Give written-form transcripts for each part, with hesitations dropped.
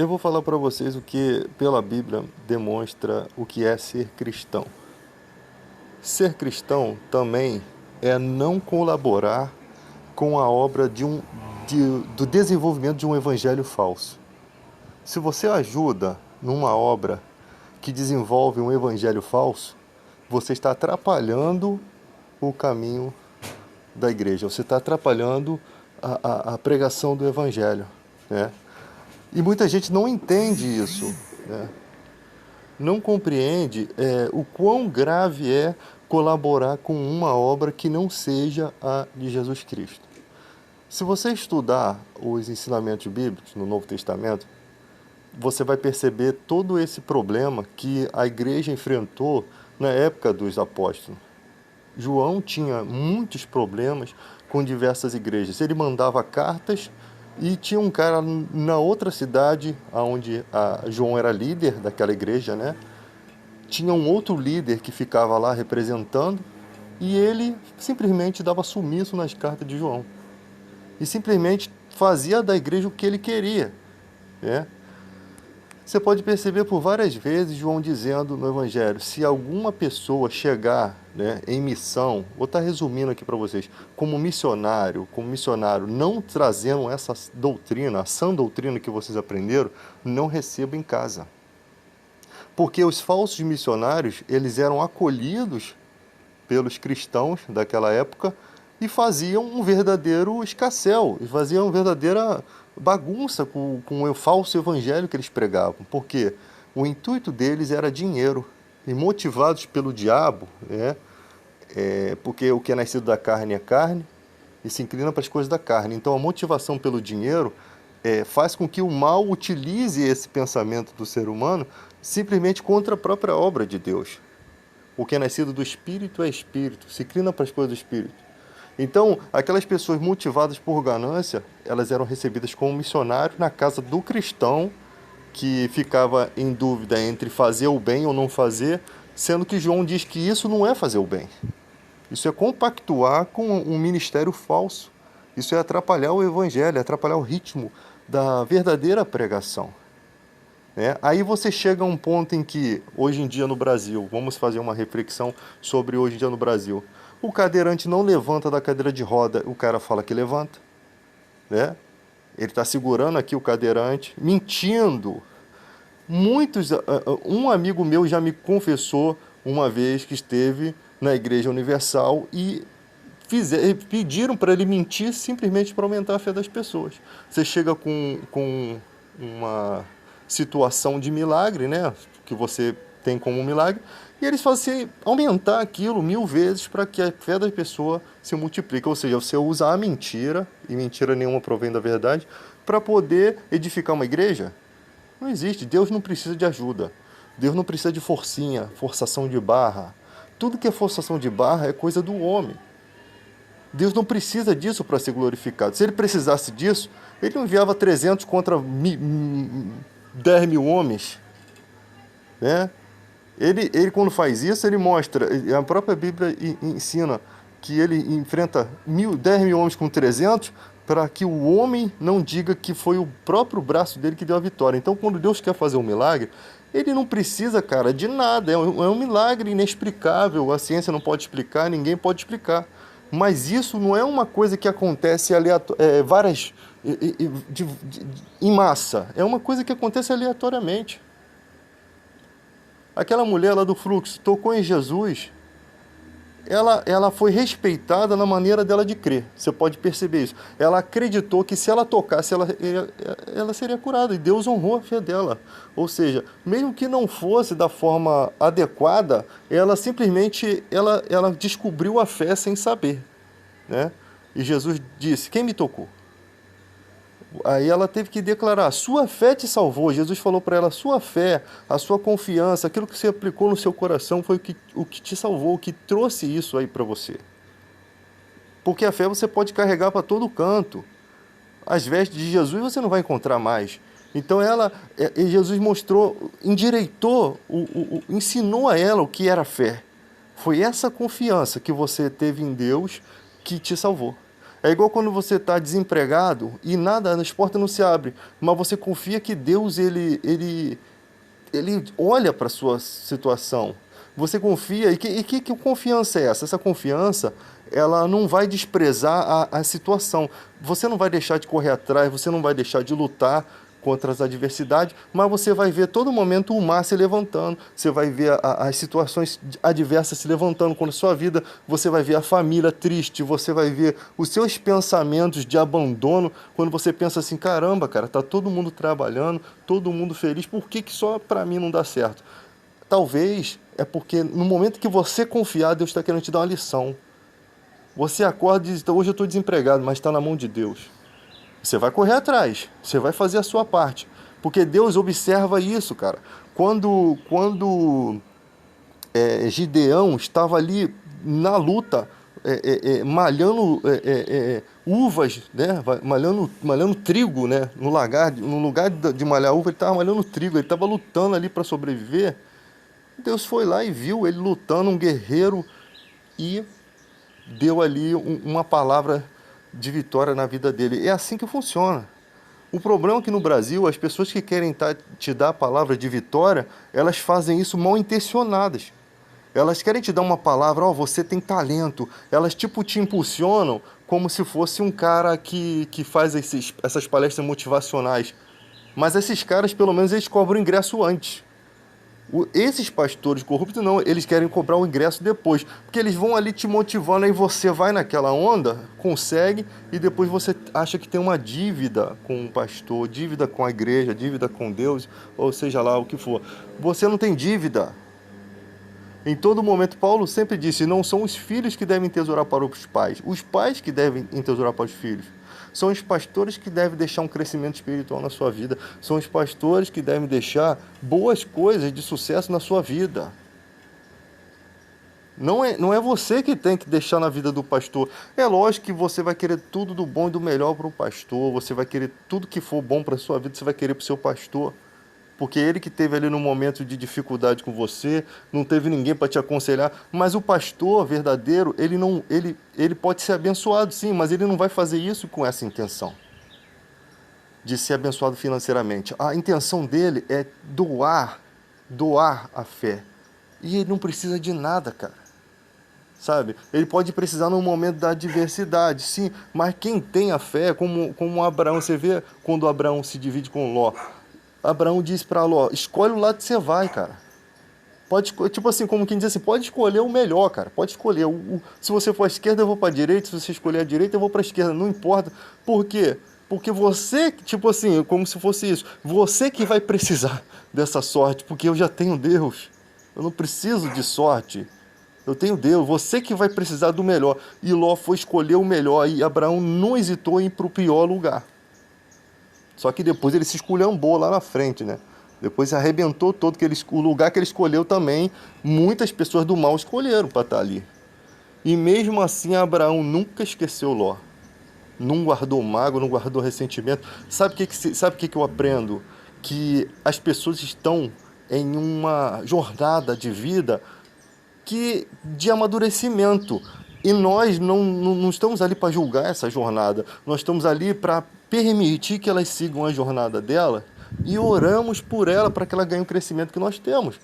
Eu vou falar para vocês o que, pela Bíblia, demonstra o que é ser cristão. Ser cristão também é não colaborar com a obra do desenvolvimento de um evangelho falso. Se você ajuda numa obra que desenvolve um evangelho falso, você está atrapalhando o caminho da igreja, você está atrapalhando a pregação do evangelho, né? E muita gente não entende isso, né? Não compreende o quão grave é colaborar com uma obra que não seja a de Jesus Cristo. Se você estudar os ensinamentos bíblicos no Novo Testamento, você vai perceber todo esse problema que a igreja enfrentou na época dos apóstolos. João tinha muitos problemas com diversas igrejas. Ele mandava cartas e tinha um cara na outra cidade, onde João era líder daquela igreja, né? Tinha um outro líder que ficava lá representando e ele simplesmente dava sumiço nas cartas de João. E simplesmente fazia da igreja o que ele queria, né? Você pode perceber por várias vezes João dizendo no Evangelho, se alguma pessoa chegar, né, em missão, vou estar resumindo aqui para vocês, como missionário, não trazendo essa doutrina, a sã doutrina que vocês aprenderam, não receba em casa. Porque os falsos missionários, eles eram acolhidos pelos cristãos daquela época e faziam um verdadeiro escarcéu, e faziam uma verdadeira bagunça com o falso evangelho que eles pregavam, porque o intuito deles era dinheiro, e motivados pelo diabo, né? Porque o que é nascido da carne é carne, e se inclina para as coisas da carne. Então a motivação pelo dinheiro faz com que o mal utilize esse pensamento do ser humano simplesmente contra a própria obra de Deus. O que é nascido do Espírito é Espírito, se inclina para as coisas do Espírito. Então, aquelas pessoas motivadas por ganância, elas eram recebidas como missionários na casa do cristão que ficava em dúvida entre fazer o bem ou não fazer, sendo que João diz que isso não é fazer o bem. Isso é compactuar com um ministério falso. Isso é atrapalhar o evangelho, é atrapalhar o ritmo da verdadeira pregação. Aí você chega a um ponto em que, hoje em dia no Brasil, vamos fazer uma reflexão sobre hoje em dia no Brasil. O cadeirante não levanta da cadeira de roda, o cara fala que levanta, né? Ele está segurando aqui o cadeirante, mentindo. Um amigo meu já me confessou uma vez que esteve na Igreja Universal e pediram para ele mentir simplesmente para aumentar a fé das pessoas. Você chega com uma situação de milagre, né? Que você tem como um milagre, e eles fazem aumentar aquilo 1000 vezes para que a fé da pessoa se multiplique. Ou seja, você usa a mentira, e mentira nenhuma provém da verdade, para poder edificar uma igreja. Não existe. Deus não precisa de ajuda. Deus não precisa de forçação de barra. Tudo que é forçação de barra é coisa do homem. Deus não precisa disso para ser glorificado. Se ele precisasse disso, ele não enviava 300 contra 10 mil homens, né? Ele quando faz isso, ele mostra, a própria Bíblia ensina que ele enfrenta 10 mil homens com 300 para que o homem não diga que foi o próprio braço dele que deu a vitória. Então, quando Deus quer fazer um milagre, ele não precisa, cara, de nada. É um milagre inexplicável, a ciência não pode explicar, ninguém pode explicar. Mas isso não é uma coisa que acontece em massa. É uma coisa que acontece aleatoriamente. Aquela mulher lá do fluxo tocou em Jesus, ela foi respeitada na maneira dela de crer. Você pode perceber isso. Ela acreditou que se ela tocasse, ela seria curada. E Deus honrou a fé dela. Ou seja, mesmo que não fosse da forma adequada, ela simplesmente ela descobriu a fé sem saber, né? E Jesus disse, quem me tocou? Aí ela teve que declarar, sua fé te salvou. Jesus falou para ela, sua fé, a sua confiança, aquilo que você aplicou no seu coração foi o que te salvou, o que trouxe isso aí para você. Porque a fé você pode carregar para todo canto. As vestes de Jesus você não vai encontrar mais. Então Jesus mostrou, endireitou, ensinou a ela o que era fé. Foi essa confiança que você teve em Deus que te salvou. É igual quando você está desempregado e nada, as portas não se abrem, mas você confia que Deus, ele olha para a sua situação. Você confia, que confiança é essa? Essa confiança, ela não vai desprezar a situação. Você não vai deixar de correr atrás, você não vai deixar de lutar contra as adversidades, mas você vai ver todo momento o mar se levantando, você vai ver as situações adversas se levantando. Quando a sua vida, você vai ver a família triste, você vai ver os seus pensamentos de abandono, quando você pensa assim, caramba, cara, tá todo mundo trabalhando, todo mundo feliz, por que que só para mim não dá certo? Talvez é porque no momento que você confiar, Deus está querendo te dar uma lição. Você acorda e diz, hoje eu estou desempregado, mas está na mão de Deus. Você vai correr atrás, você vai fazer a sua parte. Porque Deus observa isso, cara. Quando Gideão estava ali na luta, malhando uvas, né? Malhando trigo, né? No lugar de malhar uva, ele estava malhando trigo, ele estava lutando ali para sobreviver. Deus foi lá e viu ele lutando, um guerreiro, e deu ali uma palavra de vitória na vida dele. É assim que funciona. O problema é que no Brasil, as pessoas que querem te dar a palavra de vitória, elas fazem isso mal intencionadas. Elas querem te dar uma palavra, ó, você tem talento. Elas tipo te impulsionam como se fosse um cara que faz essas palestras motivacionais. Mas esses caras, pelo menos, eles cobram o ingresso antes. Esses pastores corruptos não, eles querem cobrar o ingresso depois, porque eles vão ali te motivando, aí você vai naquela onda, consegue, e depois você acha que tem uma dívida com o pastor, dívida com a igreja, dívida com Deus, ou seja lá o que for. Você não tem dívida. Em todo momento, Paulo sempre disse, não são os filhos que devem tesourar para os pais que devem tesourar para os filhos. São os pastores que devem deixar um crescimento espiritual na sua vida. São os pastores que devem deixar boas coisas de sucesso na sua vida. Não é você que tem que deixar na vida do pastor. É lógico que você vai querer tudo do bom e do melhor para o pastor. Você vai querer tudo que for bom para a sua vida, você vai querer para o seu pastor. Porque ele que teve ali no momento de dificuldade com você, não teve ninguém para te aconselhar, mas o pastor verdadeiro, ele pode ser abençoado sim, mas ele não vai fazer isso com essa intenção de ser abençoado financeiramente. A intenção dele é doar a fé. E ele não precisa de nada, cara. Sabe? Ele pode precisar no momento da adversidade, sim, mas quem tem a fé, como Abraão, você vê quando Abraão se divide com Ló. Abraão disse para Ló, escolhe o lado que você vai, cara. Pode, tipo assim, como quem diz assim, pode escolher o melhor, cara. Pode escolher. Se você for à esquerda, eu vou para a direita. Se você escolher a direita, eu vou para a esquerda. Não importa. Por quê? Porque você, tipo assim, como se fosse isso. Você que vai precisar dessa sorte, porque eu já tenho Deus. Eu não preciso de sorte. Eu tenho Deus. Você que vai precisar do melhor. E Ló foi escolher o melhor. E Abraão não hesitou em ir para o pior lugar. Só que depois ele se esculhambou lá na frente, né? Depois arrebentou todo, o lugar que ele escolheu também, muitas pessoas do mal escolheram para estar ali. E mesmo assim Abraão nunca esqueceu Ló. Não guardou mágoa, não guardou ressentimento. Sabe o que eu aprendo? Que as pessoas estão em uma jornada de vida de amadurecimento. E nós não estamos ali para julgar essa jornada. Nós estamos ali para permitir que elas sigam a jornada dela e oramos por ela para que ela ganhe o crescimento que nós temos.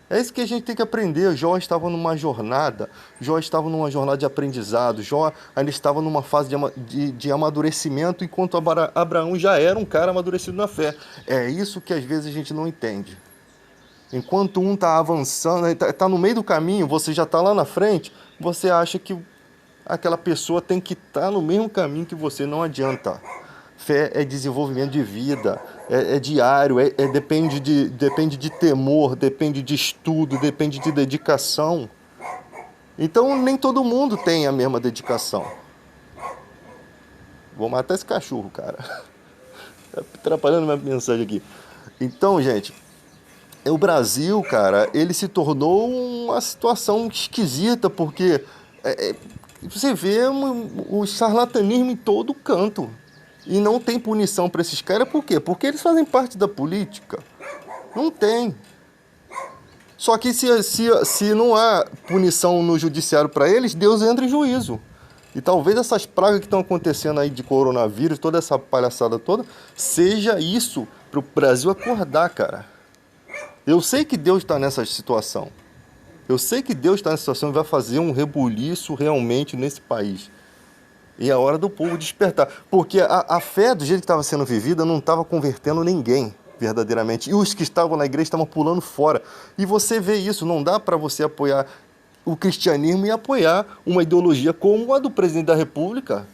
É isso que a gente tem que aprender. Jó estava numa jornada de aprendizado. Jó ainda estava numa fase de amadurecimento, enquanto Abraão já era um cara amadurecido na fé. É isso que às vezes a gente não entende. Enquanto um está avançando, está no meio do caminho, você já está lá na frente, você acha que aquela pessoa tem que estar no mesmo caminho que você. Não adianta. Fé é desenvolvimento de vida, é diário, depende de temor, depende de estudo, depende de dedicação. Então nem todo mundo tem a mesma dedicação. Vou matar esse cachorro, cara. Tá atrapalhando minha mensagem aqui. Então, gente, o Brasil, cara, ele se tornou uma situação esquisita, porque você vê o charlatanismo em todo canto. E não tem punição para esses caras, por quê? Porque eles fazem parte da política. Não tem. Só que se não há punição no judiciário para eles, Deus entra em juízo. E talvez essas pragas que estão acontecendo aí de coronavírus, toda essa palhaçada toda, seja isso para o Brasil acordar, cara. Eu sei que Deus está nessa situação. Eu sei que Deus está nessa situação e vai fazer um rebuliço realmente nesse país. E é a hora do povo despertar. Porque a fé, do jeito que estava sendo vivida, não estava convertendo ninguém, verdadeiramente. E os que estavam na igreja estavam pulando fora. E você vê isso, não dá para você apoiar o cristianismo e apoiar uma ideologia como a do presidente da República,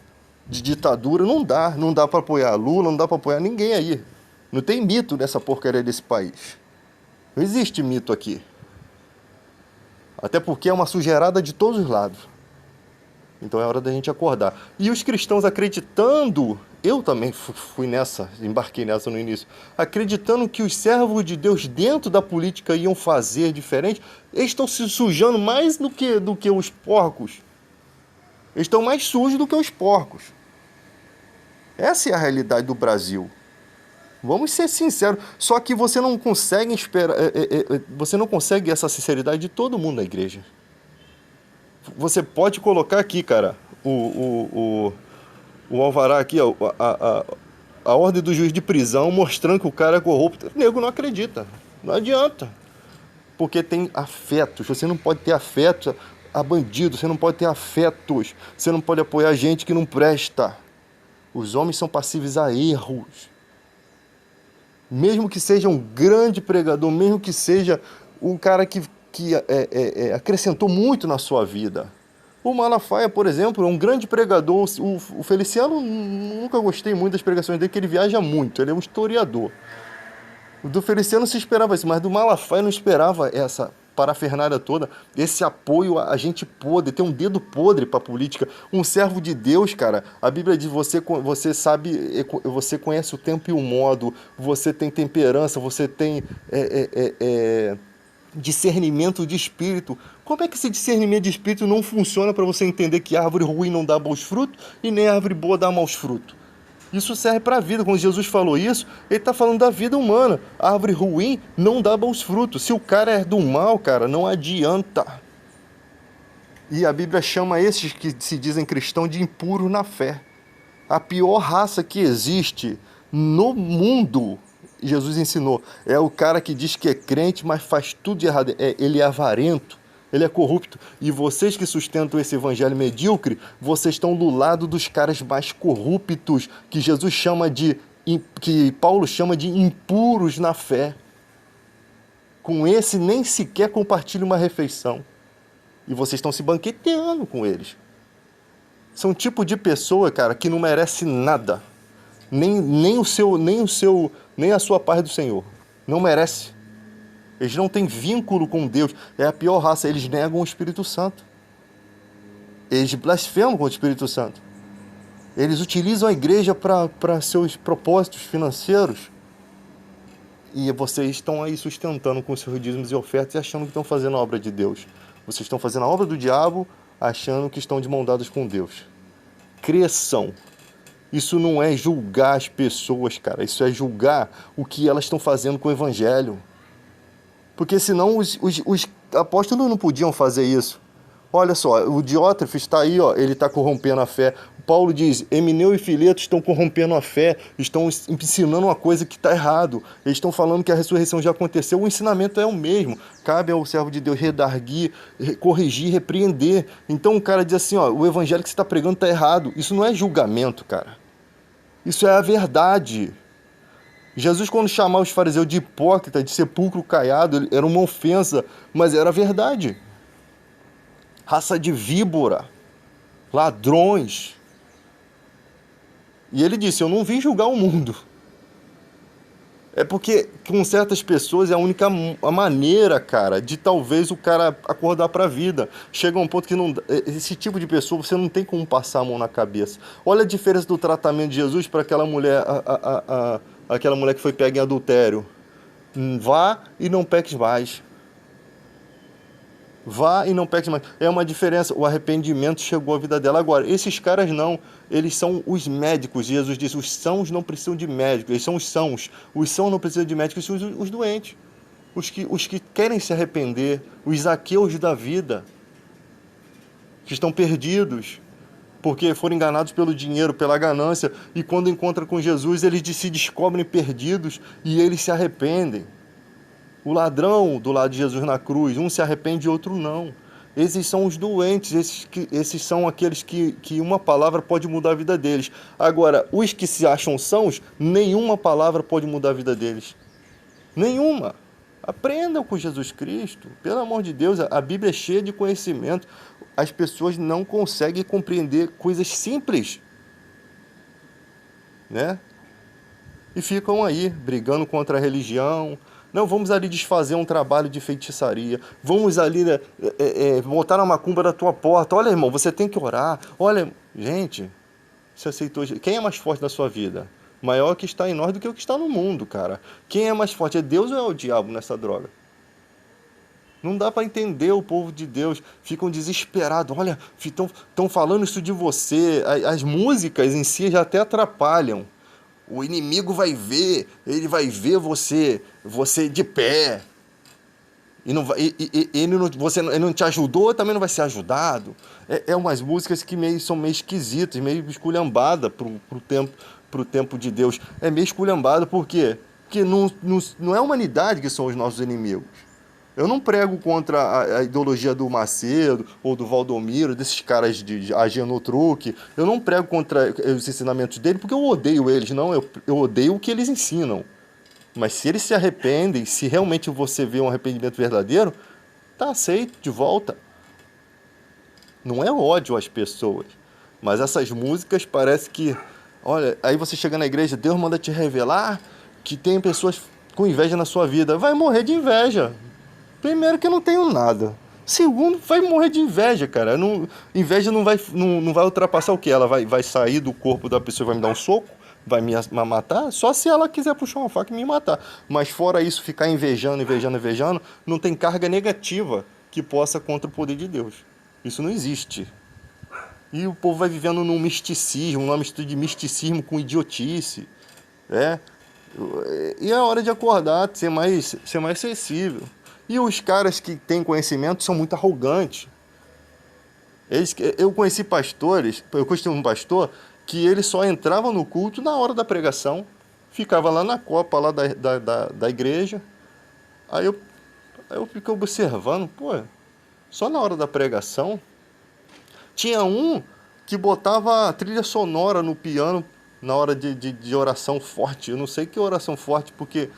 de ditadura. Não dá para apoiar Lula, não dá para apoiar ninguém aí. Não tem mito nessa porcaria desse país. Não existe mito aqui. Até porque é uma sujeirada de todos os lados. Então é hora da gente acordar. E os cristãos acreditando, eu também fui nessa, embarquei nessa no início, acreditando que os servos de Deus dentro da política iam fazer diferente, eles estão se sujando mais do que os porcos. Eles estão mais sujos do que os porcos. Essa é a realidade do Brasil. Vamos ser sinceros. Só que você não consegue esperar, você não consegue essa sinceridade de todo mundo na igreja. Você pode colocar aqui, cara, o alvará aqui, ó, a ordem do juiz de prisão mostrando que o cara é corrupto. O nego não acredita. Não adianta. Porque tem afetos. Você não pode ter afeto a bandido. Você não pode ter afetos. Você não pode apoiar gente que não presta. Os homens são passíveis a erros. Mesmo que seja um grande pregador, mesmo que seja um cara que acrescentou muito na sua vida. O Malafaia, por exemplo, é um grande pregador. O Feliciano, nunca gostei muito das pregações dele, porque ele viaja muito, ele é um historiador. O do Feliciano se esperava isso, mas do Malafaia não esperava essa parafernália toda, esse apoio a gente podre, ter um dedo podre para a política. Um servo de Deus, cara, a Bíblia diz, você sabe, você conhece o tempo e o modo, você tem temperança, você tem discernimento de espírito. Como é que esse discernimento de espírito não funciona para você entender que árvore ruim não dá bons frutos e nem árvore boa dá maus frutos? Isso serve para a vida. Quando Jesus falou isso, ele está falando da vida humana. A árvore ruim não dá bons frutos. Se o cara é do mal, cara, não adianta. E a Bíblia chama esses que se dizem cristãos de impuros na fé. A pior raça que existe no mundo, Jesus ensinou, é o cara que diz que é crente, mas faz tudo de errado. Ele é avarento, ele é corrupto. E vocês que sustentam esse evangelho medíocre, vocês estão do lado dos caras mais corruptos, que Jesus chama que Paulo chama de impuros na fé. Com esse nem sequer compartilha uma refeição. E vocês estão se banqueteando com eles. São um tipo de pessoa, cara, que não merece nada. Nem a sua paz do Senhor. Não merece. Eles não têm vínculo com Deus. É a pior raça. Eles negam o Espírito Santo. Eles blasfemam contra o Espírito Santo. Eles utilizam a igreja para seus propósitos financeiros. E vocês estão aí sustentando com seus dízimos e ofertas e achando que estão fazendo a obra de Deus. Vocês estão fazendo a obra do diabo achando que estão de mão dadas com Deus. Cresçam. Isso não é julgar as pessoas, cara. Isso é julgar o que elas estão fazendo com o evangelho. Porque senão os apóstolos não podiam fazer isso. Olha só, o Diótrefes está aí, ó, ele está corrompendo a fé. Paulo diz, Emineu e Fileto estão corrompendo a fé, estão ensinando uma coisa que está errado. Eles estão falando que a ressurreição já aconteceu, o ensinamento é o mesmo. Cabe ao servo de Deus redarguir, corrigir, repreender. Então o cara diz assim, ó, o evangelho que você está pregando está errado. Isso não é julgamento, cara. Isso é a verdade. Jesus, quando chamava os fariseus de hipócrita, de sepulcro caiado, era uma ofensa, mas era a verdade. Raça de víbora, ladrões. E ele disse, eu não vim julgar o mundo. É porque com certas pessoas é a maneira, cara, de talvez o cara acordar para a vida. Chega um ponto que esse tipo de pessoa você não tem como passar a mão na cabeça. Olha a diferença do tratamento de Jesus para aquela mulher, aquela mulher que foi pega em adultério. Vá e não peques mais. Vá e não peques mais. É uma diferença. O arrependimento chegou à vida dela. Agora, esses caras não. Eles são os médicos. Jesus diz, os sãos não precisam de médicos. Eles são os sãos. Os sãos não precisam de médicos. Eles são os doentes. Os que querem se arrepender. Os Zaqueus da vida. Que estão perdidos. porque foram enganados pelo dinheiro, pela ganância, e quando encontram com Jesus, eles se descobrem perdidos e eles se arrependem. O ladrão do lado de Jesus na cruz, um se arrepende e outro não. Esses são os doentes, esses são aqueles que uma palavra pode mudar a vida deles. Agora, os que se acham sãos, nenhuma palavra pode mudar a vida deles. Nenhuma. Aprendam com Jesus Cristo. Pelo amor de Deus, a Bíblia é cheia de conhecimento. As pessoas não conseguem compreender coisas simples, né? E ficam aí, brigando contra a religião. Não, vamos ali desfazer um trabalho de feitiçaria. Vamos ali, né, botar a macumba na tua porta. Olha, irmão, você tem que orar. Olha, gente, você aceitou. Quem é mais forte na sua vida? Maior que está em nós do que o que está no mundo, cara. Quem é mais forte? É Deus ou é o diabo nessa droga? Não dá para entender o povo de Deus. Ficam desesperados. Olha, estão falando isso de você. As músicas em si já até atrapalham. O inimigo vai ver, ele vai ver você de pé. E não vai, ele não te ajudou, também não vai ser ajudado. É umas músicas que são meio esquisitas, meio esculhambadas pro tempo de Deus. É meio esculhambada, por quê? Porque não é a humanidade que são os nossos inimigos. Eu não prego contra a ideologia do Macedo ou do Valdomiro, desses caras de Ageno Truque. Eu não prego contra os ensinamentos dele porque eu odeio eles, não. Eu odeio o que eles ensinam. Mas se eles se arrependem, se realmente você vê um arrependimento verdadeiro, tá aceito de volta. Não é ódio às pessoas, mas essas músicas parece que... Olha, aí você chega na igreja, Deus manda te revelar que tem pessoas com inveja na sua vida. Vai morrer de inveja. Primeiro que eu não tenho nada. Segundo, vai morrer de inveja, cara. Inveja não vai ultrapassar o quê? Ela vai sair do corpo da pessoa e vai me dar um soco? Vai me matar? Só se ela quiser puxar uma faca e me matar. Mas fora isso, ficar invejando, não tem carga negativa que possa contra o poder de Deus. Isso não existe. E o povo vai vivendo num misticismo, numa mistura de misticismo com idiotice. E é hora de acordar, ser mais sensível. E os caras que têm conhecimento são muito arrogantes. Eu conheci pastores, eu conheci um pastor que ele só entrava no culto na hora da pregação, ficava lá na copa lá da igreja. Aí eu fiquei observando, pô, só na hora da pregação. Tinha um que botava trilha sonora no piano na hora de oração forte. Eu não sei que oração forte, porque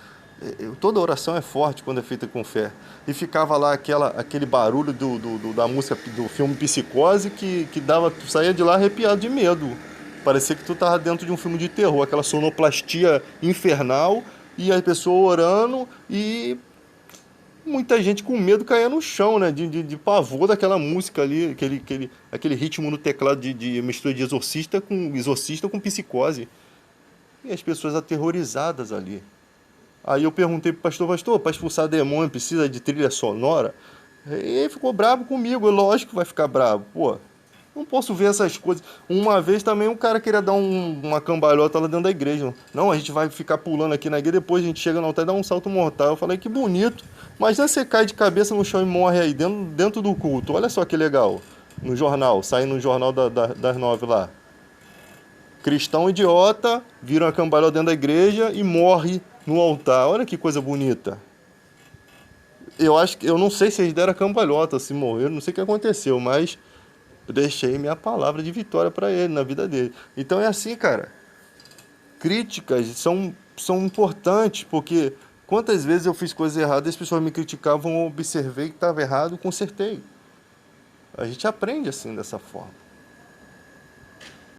toda oração é forte quando é feita com fé. E ficava lá aquele barulho da música do filme Psicose que tu saía de lá arrepiado de medo. Parecia que tu tava dentro de um filme de terror, aquela sonoplastia infernal e a pessoa orando e muita gente com medo caía no chão, né? De pavor daquela música ali, aquele ritmo no teclado de mistura de exorcista com Psicose. E as pessoas aterrorizadas ali. Aí eu perguntei pro pastor, para expulsar demônio precisa de trilha sonora? E ele ficou bravo comigo, lógico que vai ficar bravo, pô. Não posso ver essas coisas. Uma vez também um cara queria dar uma cambalhota lá dentro da igreja. Não, a gente vai ficar pulando aqui na igreja, depois a gente chega no altar e dá um salto mortal. Eu falei, que bonito. Mas já você cai de cabeça no chão e morre aí, dentro do culto. Olha só que legal. No jornal, sai no jornal das 9 lá. Cristão idiota, vira uma cambalhota dentro da igreja e morre no altar. Olha que coisa bonita. Eu não sei se eles deram a cambalhota, se morreram, não sei o que aconteceu, mas eu deixei minha palavra de vitória para ele, na vida dele. Então é assim, cara. Críticas são importantes, porque quantas vezes eu fiz coisas erradas e as pessoas me criticavam, eu observei que estava errado, consertei. A gente aprende assim, dessa forma.